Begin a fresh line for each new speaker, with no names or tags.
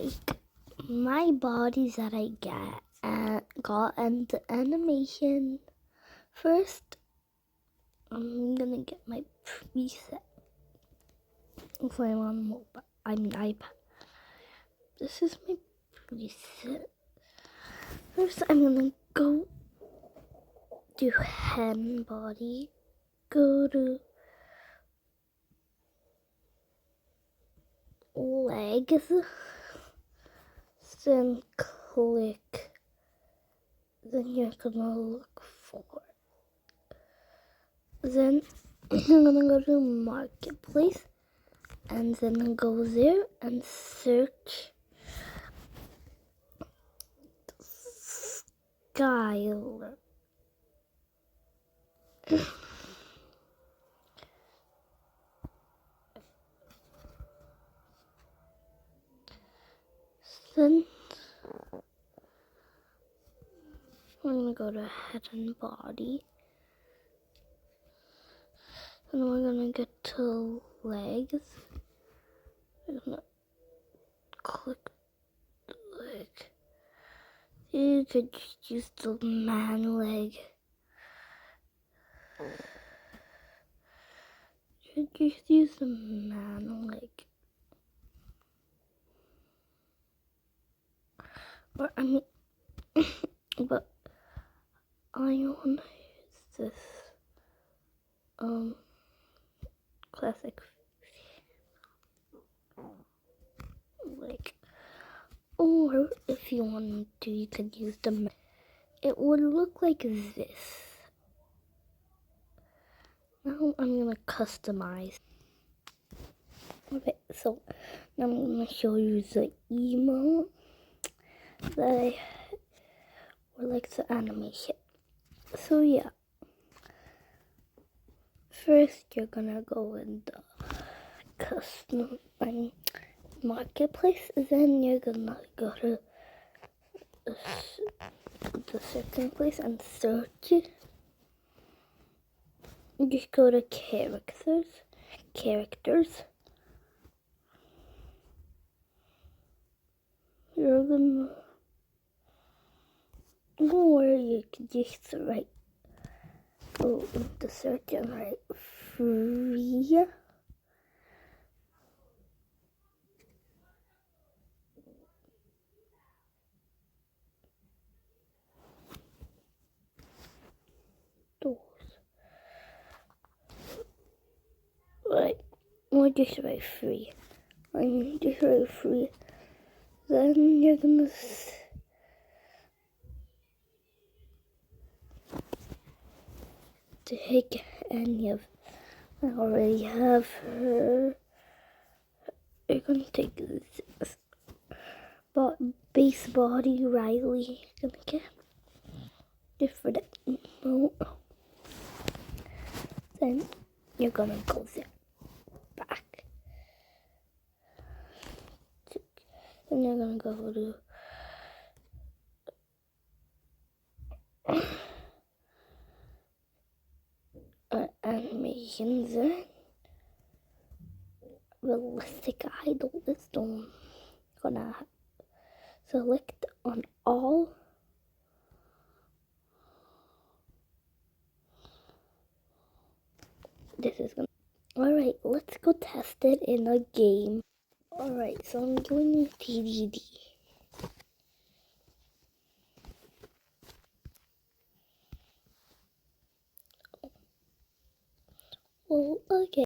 like my bodies that I got and the animation. First, I'm gonna get my preset if I'm on mobile. I'm iPad. This is my preset. First, I'm gonna go to hen body. Go to legs. Then click. Then you're gonna look for. Then you're gonna go to marketplace. And then go there and search Skylar. Then we're gonna go to head and body. And we're gonna get to legs. We're gonna click the leg. You could just use the man leg. You could just use the man leg. Or I mean, but I wanna use this classic leg. Or if you wanted to, you could use the. It would look like this. Now I'm gonna customize. Okay, so now I'm gonna show you the emote that or like the animation. So yeah, first you're gonna go in the custom marketplace. Then you're gonna go to the second place and search it. Just go to characters. You're gonna go where you can just go into search and write free. Right, or just write free. Just write free. Then you're gonna take any of. I already have her. You're gonna take this. But base body Riley. You're gonna get different emote. Then you're gonna go there. Back. Then you're gonna go to animations. Then realistic idol is the one. Gonna select on all. This is gonna. Alright, let's go test it in a game. Alright, so I'm doing TDD. Well, okay.